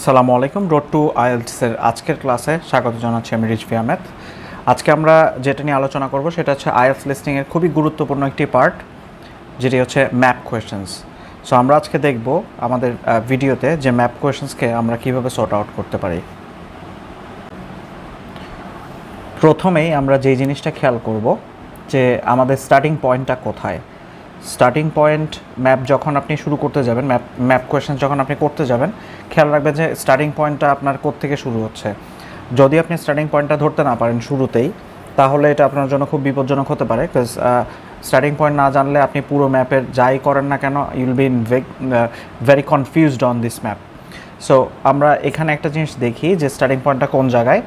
আসসালামু আলাইকুম। Road two আইএলটিএসের আজকের ক্লাসে স্বাগত জানাচ্ছি আমি রিজভি আহমেদ। আজকে আমরা যেটা নিয়ে আলোচনা করব সেটা হচ্ছে আইএলটিএস লিসনিংয়ের খুবই গুরুত্বপূর্ণ একটি পার্ট, যেটি হচ্ছে ম্যাপ কোয়েশ্চেন্স। সো আমরা আজকে দেখব আমাদের ভিডিওতে যে ম্যাপ কোয়েশ্চেন্সকে আমরা কীভাবে সর্ট আউট করতে পারি। প্রথমেই আমরা যেই জিনিসটা খেয়াল করব যে আমাদের স্টার্টিং পয়েন্টটা কোথায়। স্টার্টিং পয়েন্ট ম্যাপ যখন আপনি শুরু করতে যাবেন, ম্যাপ কোয়েশ্চেন যখন আপনি করতে যাবেন, খেয়াল রাখবেন যে স্টার্টিং পয়েন্টটা আপনার কোত্থেকে শুরু হচ্ছে। যদি আপনি স্টার্টিং পয়েন্টটা ধরতে না পারেন শুরুতেই, তাহলে এটা আপনার জন্য খুব বিপজ্জনক হতে পারে। বিকজ স্টার্টিং পয়েন্ট না জানলে আপনি পুরো ম্যাপের যাই করেন না কেন, you'll be in very confused on this map. So আমরা এখানে একটা জিনিস দেখি যে স্টার্টিং পয়েন্টটা কোন জায়গায়।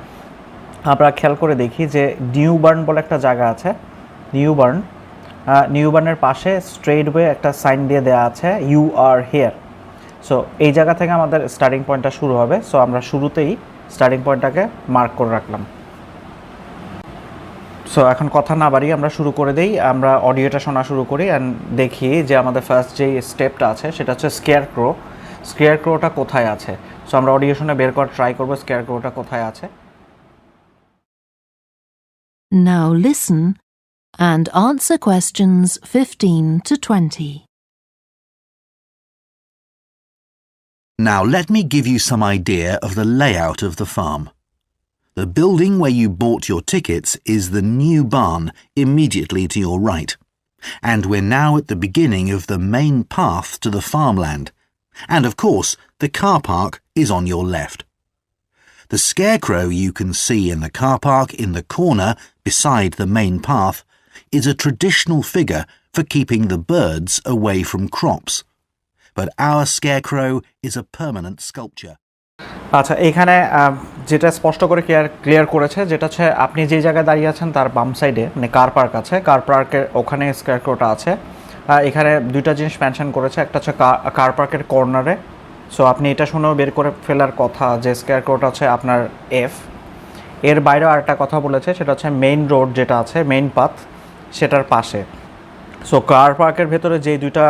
আমরা খেয়াল করে দেখি যে নিউবার্ন বলে একটা জায়গা আছে। নিউবার্নের পাশে স্ট্রেটওয়ে একটা সাইন দিয়ে দেওয়া আছে, ইউ আর হিয়ার। সো এই জায়গা থেকে আমাদের স্টার্টিং পয়েন্টটা শুরু হবে। সো আমরা শুরুতেই স্টার্টিং পয়েন্টটাকে মার্ক করে রাখলাম। সো এখন কথা না বাড়িয়ে আমরা শুরু করে দিই। আমরা অডিওটা শোনা শুরু করি অ্যান্ড দেখি যে আমাদের ফার্স্ট যেই স্টেপটা আছে সেটা হচ্ছে স্কেয়ার ক্রোটা কোথায় আছে। সো আমরা অডিও শুনে বের করার ট্রাই করবো স্কেয়ার ক্রোটা কোথায় আছে। Now listen and answer questions 15 to 20. Now let me give you some idea of the layout of the farm. The building where you bought your tickets is the new barn immediately to your right, and we're now at the beginning of the main path to the farmland, and of course the car park is on your left. The scarecrow you can see in the car park in the corner beside the main path is a traditional figure for keeping the birds away from crops. But our scarecrow is a permanent sculpture. আচ্ছা, এখানে যেটা স্পষ্ট করে clear করেছে যেটা হচ্ছে আপনি যে জায়গায় দাঁড়িয়ে আছেন তার বাম সাইডে মানে কার পার্ক আছে, কার পার্কের ওখানে স্কেয়ারক্রোটা আছে। এখানে দুইটা জিনিস মেনশন করেছে, একটা হচ্ছে কার পার্কের কর্নারে। সো আপনি এটা শুনেও বের করে ফেলার কথা যে স্কেয়ারক্রোটা হচ্ছে আপনার এফ। এর বাইরেও আরেকটা কথা বলেছে, সেটা হচ্ছে মেইন রোড যেটা আছে, মেইন পাথ, সেটার পাশে। সো কার পার্কের ভেতরে যে দুইটা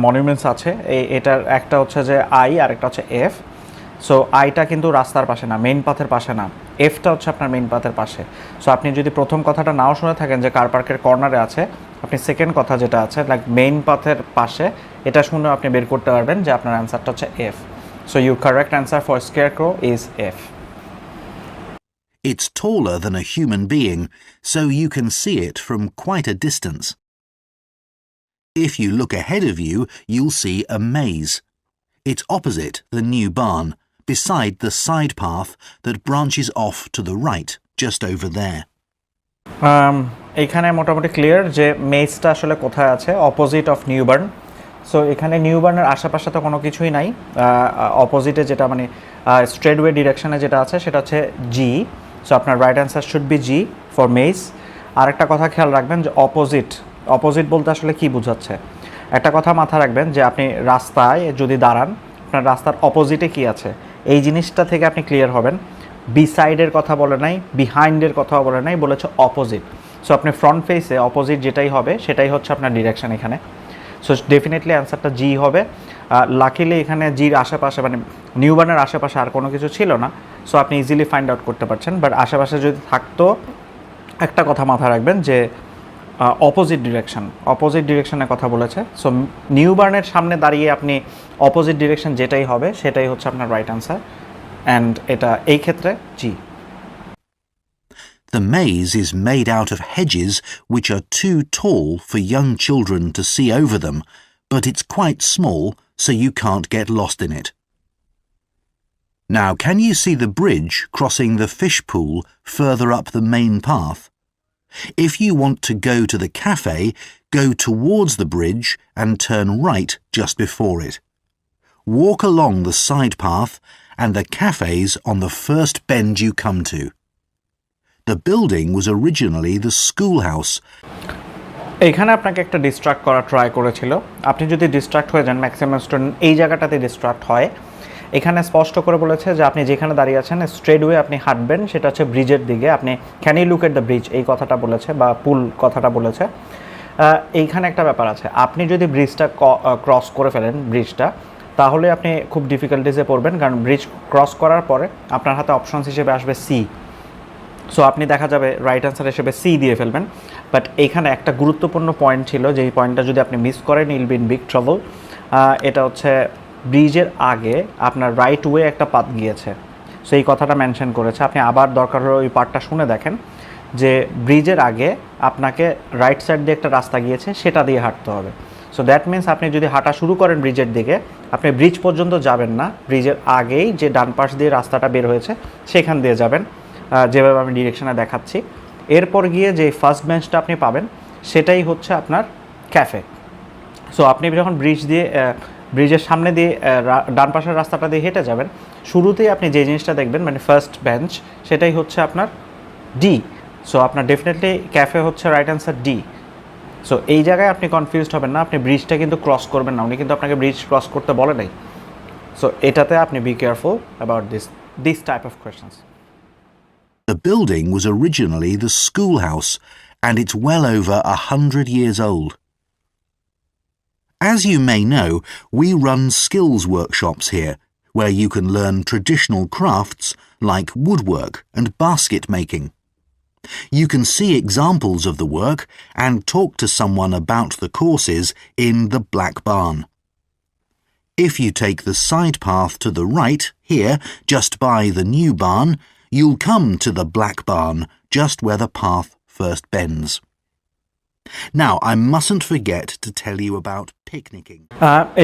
মনিউমেন্টস আছে, এটার একটা হচ্ছে যে আই আর একটা হচ্ছে এফ। সো আইটা কিন্তু রাস্তার পাশে না, মেইন পাথের পাশে না, এফটা হচ্ছে আপনার মেইন পাথের পাশে। সো আপনি যদি প্রথম কথাটা নাও শুনে থাকেন যে কার পার্কের কর্নারে আছে, আপনি সেকেন্ড কথা যেটা আছে লাইক মেইন পাথের পাশে, এটা শুনে আপনি বের করতে পারবেন যে আপনার অ্যান্সারটা হচ্ছে F. So your correct answer for scarecrow is F. It's taller than a human being, so you can see it from quite a distance. If you look ahead of you, you'll see a maze. It's opposite the new barn, beside the side path that branches off to the right, just over there. এখানে মোটামুটি clear যে মেজটা আসলে কোথায় আছে, opposite of নিউবার্ন। So এখানে নিউবার্নের আশেপাশে তো কোনো কিছুই নাই। অপোজিটে যেটা মানে স্ট্রেটওয়ে ডিরেকশনে যেটা আছে সেটা হচ্ছে জি। সো আপনার right answer should be G for maze. আরেকটা কথা খেয়াল রাখবেন যে অপোজিট বলতে আসলে কি বোঝাচ্ছে। একটা কথা মাথায় রাখবেন যে আপনি রাস্তায় যদি দাঁড়ান, আপনার রাস্তার অপোজিটে কি আছে, এই জিনিসটা থেকে আপনি ক্লিয়ার হবেন। বিসাইডের কথা বলে নাই, বিহাইন্ডের কথাও বলে নাই, বলেছে অপোজিট। সো আপনি ফ্রন্ট ফেসে অপোজিট যেটাই হবে সেটাই হচ্ছে আপনার ডিরেকশন এখানে। সো ডেফিনেটলি অ্যান্সারটা জি হবে। লাকিলি এখানে জির আশেপাশে মানে নিউবার্নের আশেপাশে আর কোনো কিছু ছিল না, সো আপনি ইজিলি ফাইন্ড আউট করতে পারছেন। বাট আশেপাশে যদি থাকতো, একটা কথা মাথায় রাখবেন যে অপোজিট ডিরেকশনের কথা বলেছে। সো নিউবার্নের সামনে দাঁড়িয়ে আপনি অপোজিট ডিরেকশন যেটাই হবে সেটাই হচ্ছে আপনার রাইট অ্যান্সার, অ্যান্ড এটা এই ক্ষেত্রে জি। The maze is made out of hedges which are too tall for young children to see over them, but it's quite small so you can't get lost in it. Now, can you see the bridge crossing the fish pool further up the main path? If you want to go to the cafe, go towards the bridge and turn right just before it. Walk along the side path and the cafe's on the first bend you come to. The building was originally the schoolhouse. এখানে আপনাকে একটা distract করা try করেছিল। আপনি যদি distract হয়ে যান, maximum student এই জায়গাটাতে ডিস্ট্রাক্ট হয়। এখানে স্পষ্ট করে বলেছে যে আপনি যেখানে দাঁড়িয়ে আছেন স্ট্রেটওয়ে আপনি হাঁটবেন, সেটা হচ্ছে ব্রিজের দিকে। আপনি can you look at the bridge এই কথাটা বলেছে, বা পুল কথাটা বলেছে। এইখানে একটা ব্যাপার আছে, আপনি যদি ব্রিজটা ক্রস করে ফেলেন ব্রিজটা, তাহলে আপনি খুব ডিফিকাল্টিসে পড়বেন, কারণ ব্রিজ ক্রস করার পরে আপনার হাতে অপশনস হিসেবে আসবে সি। সো আপনি দেখা যাবে রাইট অ্যান্সার হিসেবে সি দিয়ে ফেলবেন। বাট এইখানে একটা গুরুত্বপূর্ণ পয়েন্ট ছিল, যে এই পয়েন্টটা যদি আপনি মিস করেন ইল বি ইন বিগ ট্রাবল। এটা হচ্ছে ব্রিজের আগে আপনার রাইট ওয়ে একটা পাথ গিয়েছে, সো এই কথাটা মেনশন করেছে। আপনি আবার দরকার হলে ওই পার্টটা শুনে দেখেন, যে ব্রিজের আগে আপনাকে রাইট সাইড দিয়ে একটা রাস্তা গিয়েছে, সেটা দিয়ে হাঁটতে হবে। সো দ্যাট মিন্স আপনি যদি হাঁটা শুরু করেন ব্রিজের দিকে, আপনি ব্রিজ পর্যন্ত যাবেন না, ব্রিজের আগেই যে ডান পাশ দিয়ে রাস্তাটা বের হয়েছে সেখান দিয়ে যাবেন, যেভাবে আমি ডিরেকশনে দেখাচ্ছি। এরপর গিয়ে যে ফার্স্ট বেঞ্চটা আপনি পাবেন সেটাই হচ্ছে আপনার ক্যাফে। সো আপনি যখন ব্রিজের সামনে দিয়ে ডান পাশের রাস্তাটা দিয়ে হেঁটে যাবেন, শুরুতেই আপনি যে জিনিসটা দেখবেন মানে ফার্স্ট বেঞ্চ, সেটাই হচ্ছে আপনার ডি। সো আপনার ডেফিনেটলি ক্যাফে হচ্ছে রাইট অ্যান্সার ডি। সো এই জায়গায় আপনি কনফিউজড হবেন না, আপনি ব্রিজটা কিন্তু ক্রস করবেন না, উনি কিন্তু আপনাকে ব্রিজ ক্রস করতে বলে নাই। সো এটাতে আপনি be careful about this type of questions. The building was originally the schoolhouse, and it's well over 100 years old. As you may know, we run skills workshops here, where you can learn traditional crafts like woodwork and basket making. You can see examples of the work and talk to someone about the courses in the Black Barn. If you take the side path to the right here, just by the new barn, you'll come to the Black Barn, just where the path first bends. Now, I mustn't forget to tell you about picnicking.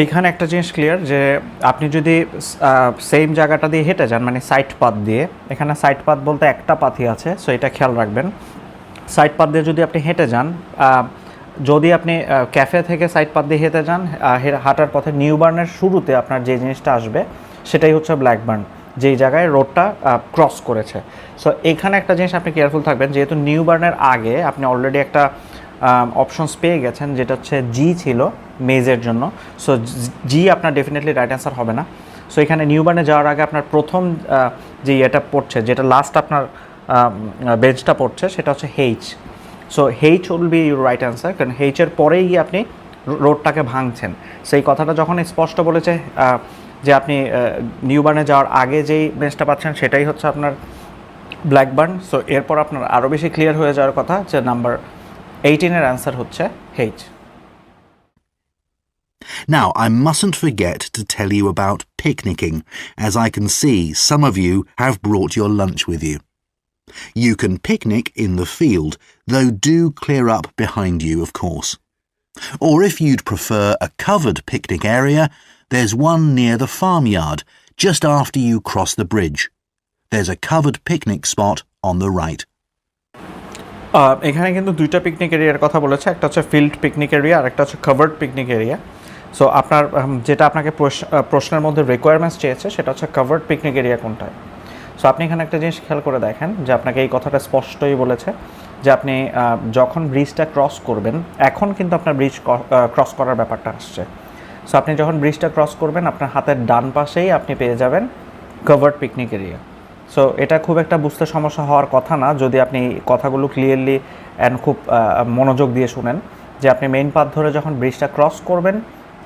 এইখানে একটা জিনিস clear, যে আপনি যদি same জায়গাটা দিয়ে হেঁটে যান, মানে সাইড পাথ দিয়ে, এখানে সাইড পাথ বলতে একটা পাথই আছে, সো এটা খেয়াল রাখবেন। সাইড পাথ দিয়ে যদি আপনি হেঁটে যান, যদি আপনি ক্যাফে থেকে সাইড পাথ দিয়ে হেঁটে যান, হাঁটার পথে নিউ বার্নের শুরুতে আপনার যে জিনিসটা আসবে সেটাই হচ্ছে ব্ল্যাক বার্ন, যেই জায়গায় রোডটা ক্রস করেছে। সো এখানে একটা জিনিস আপনি কেয়ারফুল থাকবেন, যেহেতু নিউ বার্নের আগে আপনি অলরেডি একটা অপশনস পেয়ে গেছেন, যেটা হচ্ছে জি ছিল মেজের জন্য। সো জি আপনার ডেফিনেটলি রাইট অ্যান্সার হবে না। সো এখানে নিউ বার্নে যাওয়ার আগে আপনার প্রথম যে এটা পড়ছে, যেটা লাস্ট আপনার বেঞ্চটা পড়ছে, সেটা হচ্ছে H. So H will be your right answer, কারণ হেইচের পরেই গিয়ে আপনি রোডটাকে ভাঙছেন। সেই কথাটা যখন স্পষ্ট বলেছে যে আপনি নিউ বার্নে যাওয়ার আগে যেই বেঞ্চটা পাচ্ছেন সেটাই হচ্ছে আপনার ব্ল্যাক বার্ন। সো এরপর আপনার আরও বেশি ক্লিয়ার হয়ে যাওয়ার কথা যে নাম্বার 18 এর অ্যান্সার হচ্ছে H. Now, I mustn't forget to tell you about picnicking, as I can see some of you have brought your lunch with you. You can picnic in the field, though do clear up behind you, of course. Or if you'd prefer a covered picnic area, there's one near the farmyard, just after you cross the bridge. There's a covered picnic spot on the right. এখানে কিন্তু দুইটা picnic এরিয়ার কথা বলেছে, একটা হচ্ছে field picnic area আর একটা হচ্ছে কাভার্ড পিকনিক এরিয়া। সো আপনার যেটা আপনাকে প্রশ্নের মধ্যে রিকোয়ারমেন্টস চেয়েছে সেটা হচ্ছে কাভার্ড পিকনিক এরিয়া কোনটায়। সো আপনি এখানে একটা জিনিস খেয়াল করে দেখেন, যে আপনাকে এই কথাটা স্পষ্টই বলেছে যে আপনি যখন ব্রিজটা ক্রস করবেন, এখন কিন্তু আপনার ব্রিজ ক্রস করার ব্যাপারটা আসছে। সো আপনি যখন ব্রিজটা ক্রস করবেন, আপনার হাতের ডান পাশেই আপনি পেয়ে যাবেন কাভার্ড পিকনিক এরিয়া। সো এটা খুব একটা বুঝতে সমস্যা হওয়ার কথা না, যদি আপনি কথাগুলো ক্লিয়ারলি অ্যান্ড খুব মনোযোগ দিয়ে শুনেন, যে আপনি মেইন পাথ ধরে যখন ব্রিজটা ক্রস করবেন,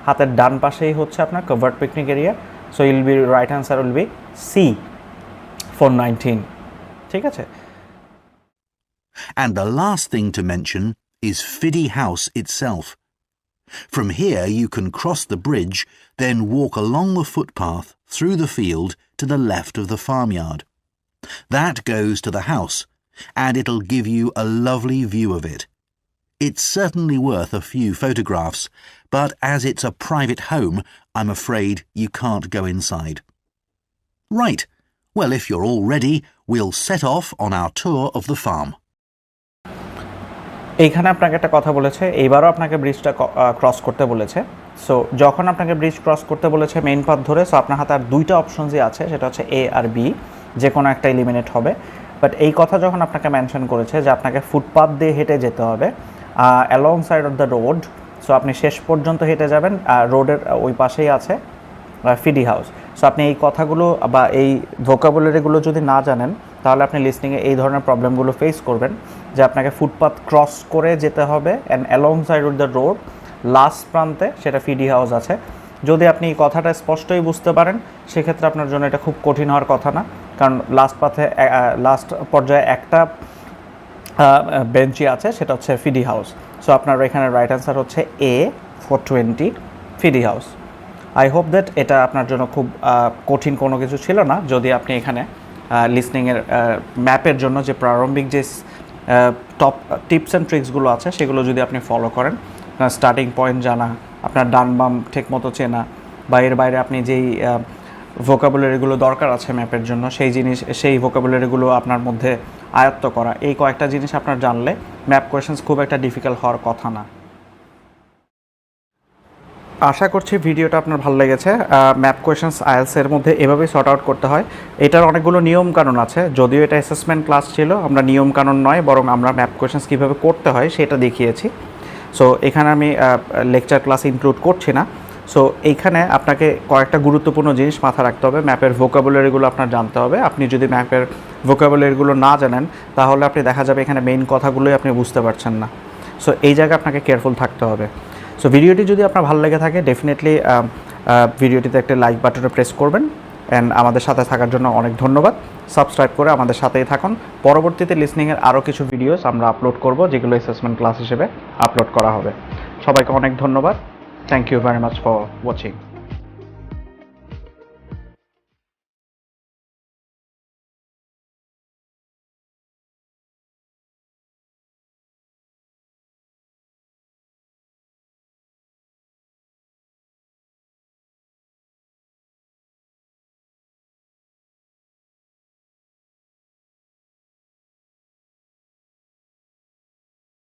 হাতের ডান পাশেই হচ্ছে আপনার covered picnic area. So it'll be right answer will be C for 19। ঠিক আছে। And the last thing to mention is Fiddy House itself. From here you can cross the bridge, then walk along the footpath through the field to the left of the farmyard. That goes to the house, and it'll give you a lovely view of it. It's certainly worth a few photographs, but as it's a private home, I'm afraid you can't go inside. Right, well, if you're all ready, we'll set off on our tour of the farm. এইখানে আপনাকে একটা কথা বলেছে, এইবারও আপনাকে ব্রিজটা cross করতে বলেছে। সো যখন আপনাকে ব্রিজ ক্রস করতে বলেছে মেইন পাথ ধরে, সো আপনার হাতে আর দুইটা অপশনসই আছে, সেটা হচ্ছে এ আর বি, যে কোনো একটা এলিমিনেট হবে। বাট এই কথা যখন আপনাকে মেনশন করেছে যে আপনাকে ফুটপাথ দিয়ে হেঁটে যেতে হবে along side of the road, so আপনি শেষ পর্যন্ত হেঁটে যাবেন, রোডের ওই পাশেই আছে ফিডি হাউস। সো আপনি এই কথাগুলো বা এই ভোকাবুলারিগুলো যদি না জানেন, তাহলে আপনি লিসনিংয়ে এই ধরনের প্রবলেমগুলো ফেস করবেন, যে আপনাকে ফুটপাথ ক্রস করে যেতে হবে and along side of the road last প্রান্তে সেটা ফিডি হাউস আছে। যদি আপনি এই কথাটা স্পষ্টই বুঝতে পারেন সেক্ষেত্রে আপনার জন্য এটা খুব কঠিন হওয়ার কথা না, কারণ লাস্ট পর্যায়ে একটা বেঞ্চই আছে, সেটা হচ্ছে ফিডি হাউস। সো আপনার এখানে রাইট অ্যান্সার হচ্ছে A for 20 ফিডি হাউস। আই হোপ দ্যাট এটা আপনার জন্য খুব কঠিন কোনো কিছু ছিল না, যদি আপনি এখানে লিসনিংয়ের ম্যাপের জন্য যে প্রারম্ভিক যে টপ টিপস অ্যান্ড ট্রিক্সগুলো আছে সেগুলো যদি আপনি ফলো করেন, স্টার্টিং পয়েন্ট জানা, আপনার ডান বাম ঠিকমতো চেনা, বা এর বাইরে আপনি যেই ভোকাবুলারিগুলো দরকার আছে ম্যাপের জন্য সেই ভোকাবুলারিগুলো আপনার মধ্যে আয়ত্ত করা, এই কয়েকটা জিনিস আপনার জানলে ম্যাপ কোয়েশনস খুব একটা ডিফিকাল্ট হওয়ার কথা না। আশা করছি ভিডিওটা আপনার ভালো লেগেছে। ম্যাপ কোয়েশনস আইএলসের মধ্যে এভাবেই সর্ট আউট করতে হয়। এটার অনেকগুলো নিয়মকানুন আছে, যদিও এটা অ্যাসেসমেন্ট ক্লাস ছিল, আমরা নিয়মকানুন নয় বরং আমরা ম্যাপ কোয়েশনস কীভাবে করতে হয় সেটা দেখিয়েছি। সো এখানে আমি লেকচার ক্লাস ইনক্লুড করছি না। সো এইখানে আপনাকে কয়েকটা গুরুত্বপূর্ণ জিনিস মাথায় রাখতে হবে। ম্যাপের ভোকাবুলারিগুলো আপনার জানতে হবে। আপনি যদি ম্যাপের ভোকাবুলারিগুলো না জানেন তাহলে আপনি দেখা যাবে এখানে মেইন কথাগুলোই আপনি বুঝতে পারছেন না। সো এই জায়গায় আপনাকে কেয়ারফুল থাকতে হবে। সো ভিডিওটি যদি আপনার ভালো লেগে থাকে ডেফিনেটলি ভিডিওটিতে একটা লাইক বাটনে প্রেস করবেন। অ্যান্ড আমাদের সাথে থাকার জন্য অনেক ধন্যবাদ। সাবস্ক্রাইব করে আমাদের সাথেই থাকুন। পরবর্তীতে লিসনিংয়ের আরও কিছু ভিডিওস আমরা আপলোড করব, যেগুলো অ্যাসেসমেন্ট ক্লাস হিসেবে আপলোড করা হবে। সবাইকে অনেক ধন্যবাদ। Thank you very much for watching.